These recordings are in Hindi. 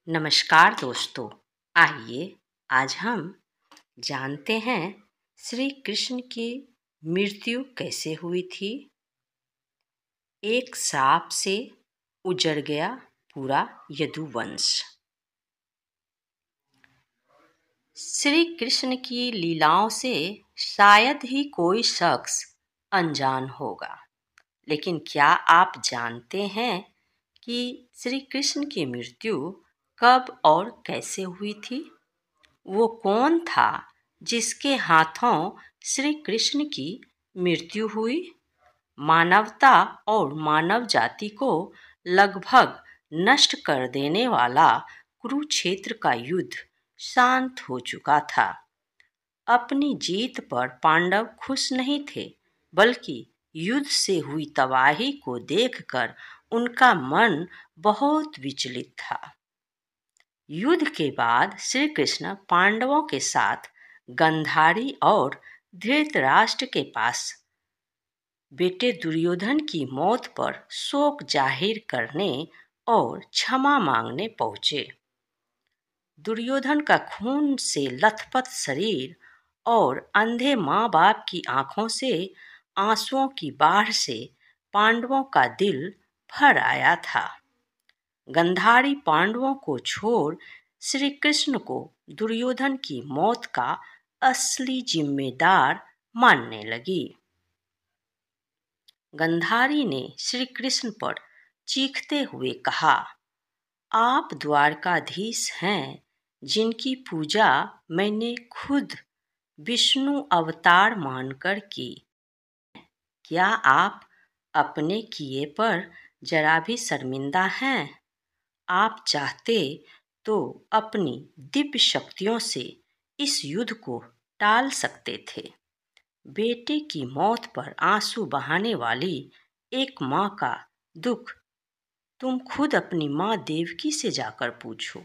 नमस्कार दोस्तों। आइए आज हम जानते हैं श्री कृष्ण की मृत्यु कैसे हुई थी। एक श्राप से उजड़ गया पूरा यदुवंश। श्री कृष्ण की लीलाओं से शायद ही कोई शख्स अनजान होगा, लेकिन क्या आप जानते हैं कि श्री कृष्ण की मृत्यु कब और कैसे हुई थी? वो कौन था जिसके हाथों श्री कृष्ण की मृत्यु हुई? मानवता और मानव जाति को लगभग नष्ट कर देने वाला कुरुक्षेत्र का युद्ध शांत हो चुका था। अपनी जीत पर पांडव खुश नहीं थे, बल्कि युद्ध से हुई तबाही को देखकर उनका मन बहुत विचलित था। युद्ध के बाद श्री कृष्ण पांडवों के साथ गंधारी और धृतराष्ट्र के पास बेटे दुर्योधन की मौत पर शोक जाहिर करने और क्षमा मांगने पहुंचे। दुर्योधन का खून से लथपथ शरीर और अंधे माँ बाप की आंखों से आंसुओं की बाढ़ से पांडवों का दिल भर आया था। गंधारी पांडवों को छोड़ श्री कृष्ण को दुर्योधन की मौत का असली जिम्मेदार मानने लगी। गंधारी ने श्री कृष्ण पर चीखते हुए कहा, आप द्वारकाधीश हैं, जिनकी पूजा मैंने खुद विष्णु अवतार मानकर की। क्या आप अपने किए पर जरा भी शर्मिंदा हैं? आप चाहते तो अपनी दिव्य शक्तियों से इस युद्ध को टाल सकते थे। बेटे की मौत पर आंसू बहाने वाली एक माँ का दुख तुम खुद अपनी माँ देवकी से जाकर पूछो,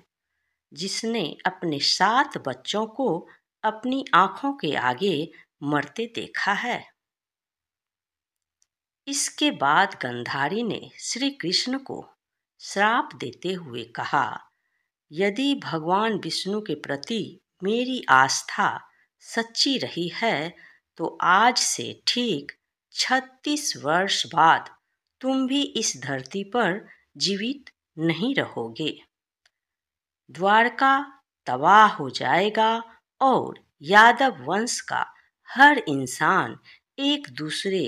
जिसने अपने 7 बच्चों को अपनी आंखों के आगे मरते देखा है। इसके बाद गंधारी ने श्री कृष्ण को श्राप देते हुए कहा, यदि भगवान विष्णु के प्रति मेरी आस्था सच्ची रही है तो आज से ठीक 36 वर्ष बाद तुम भी इस धरती पर जीवित नहीं रहोगे। द्वारका तबाह हो जाएगा और यादव वंश का हर इंसान एक दूसरे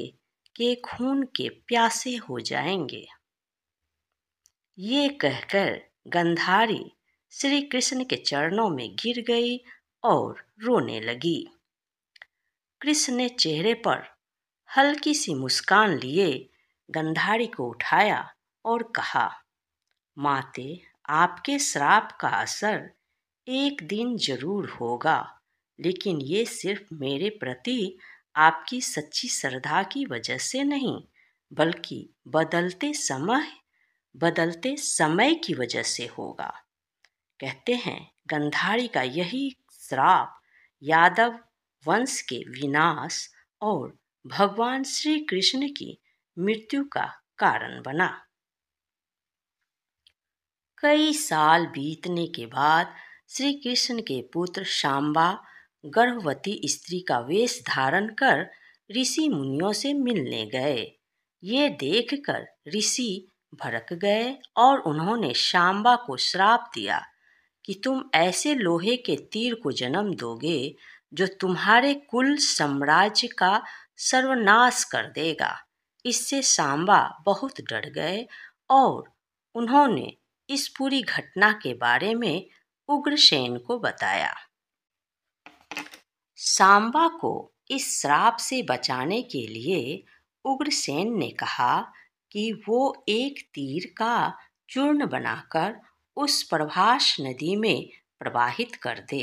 के खून के प्यासे हो जाएंगे। ये कहकर गंधारी श्री कृष्ण के चरणों में गिर गई और रोने लगी। कृष्ण ने चेहरे पर हल्की सी मुस्कान लिए गंधारी को उठाया और कहा, माते, आपके श्राप का असर एक दिन जरूर होगा, लेकिन ये सिर्फ मेरे प्रति आपकी सच्ची श्रद्धा की वजह से नहीं, बल्कि बदलते समय की वजह से होगा। कहते हैं गंधारी का यही श्राप यादव वंश के विनाश और भगवान श्री कृष्ण की मृत्यु का कारण बना। कई साल बीतने के बाद श्री कृष्ण के पुत्र शांबा गर्भवती स्त्री का वेश धारण कर ऋषि मुनियों से मिलने गए। ये देखकर ऋषि भड़क गए और उन्होंने शांबा को श्राप दिया कि तुम ऐसे लोहे के तीर को जन्म दोगे जो तुम्हारे कुल साम्राज्य का सर्वनाश कर देगा। इससे शांबा बहुत डर गए और उन्होंने इस पूरी घटना के बारे में उग्रसेन को बताया। सांबा को इस श्राप से बचाने के लिए उग्रसेन ने कहा कि वो एक तीर का चूर्ण बनाकर उस प्रभास नदी में प्रवाहित कर दे।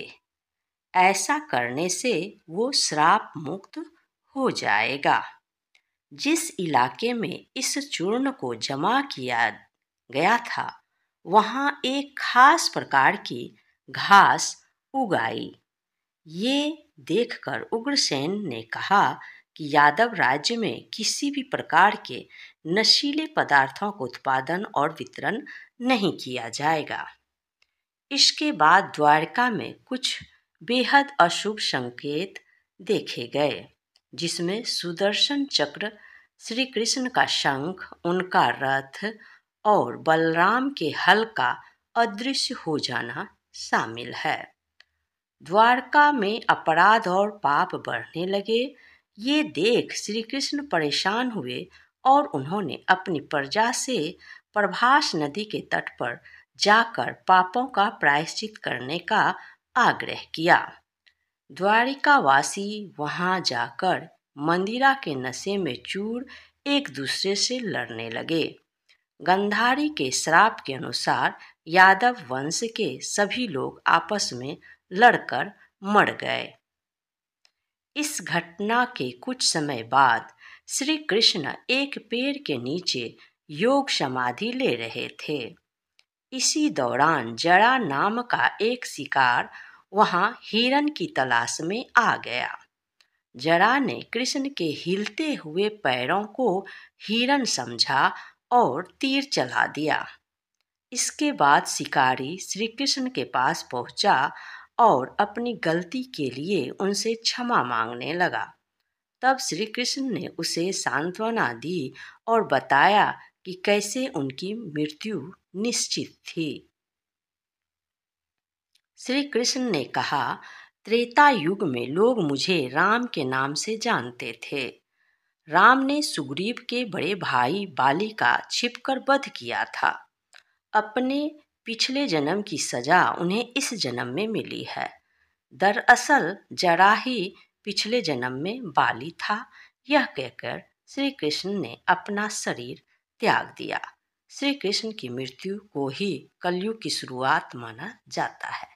ऐसा करने से वो श्राप मुक्त हो जाएगा। जिस इलाके में इस चूर्ण को जमा किया गया था, वहाँ एक खास प्रकार की घास उगाई। ये देखकर उग्रसेन ने कहा कि यादव राज्य में किसी भी प्रकार के नशीले पदार्थों का उत्पादन और वितरण नहीं किया जाएगा। इसके बाद द्वारका में कुछ बेहद अशुभ संकेत देखे गए, जिसमें सुदर्शन चक्र, श्री कृष्ण का शंख, उनका रथ और बलराम के हल का अदृश्य हो जाना शामिल है। द्वारका में अपराध और पाप बढ़ने लगे। ये देख श्री कृष्ण परेशान हुए और उन्होंने अपनी प्रजा से प्रभास नदी के तट पर जाकर पापों का प्रायश्चित करने का आग्रह किया। द्वारिकावासी वहां जाकर मंदिरा के नशे में चूर एक दूसरे से लड़ने लगे। गंधारी के श्राप के अनुसार यादव वंश के सभी लोग आपस में लड़कर मर गए। इस घटना के कुछ समय बाद श्री कृष्ण एक पेड़ के नीचे योग समाधि ले रहे थे। इसी दौरान जरा नाम का एक शिकार वहां हिरण की तलाश में आ गया। जरा ने कृष्ण के हिलते हुए पैरों को हिरण समझा और तीर चला दिया। इसके बाद शिकारी श्री कृष्ण के पास पहुंचा और अपनी गलती के लिए उनसे क्षमा मांगने लगा। तब श्री कृष्ण ने उसे सांत्वना दी और बताया कि कैसे उनकी मृत्यु निश्चित थी। श्री कृष्ण ने कहा, त्रेता युग में लोग मुझे राम के नाम से जानते थे। राम ने सुग्रीव के बड़े भाई बाली का छिपकर वध किया था। अपने पिछले जन्म की सजा उन्हें इस जन्म में मिली है। दरअसल जरा ही पिछले जन्म में बाली था। यह कहकर श्री कृष्ण ने अपना शरीर त्याग दिया। श्री कृष्ण की मृत्यु को ही कलयुग की शुरुआत माना जाता है।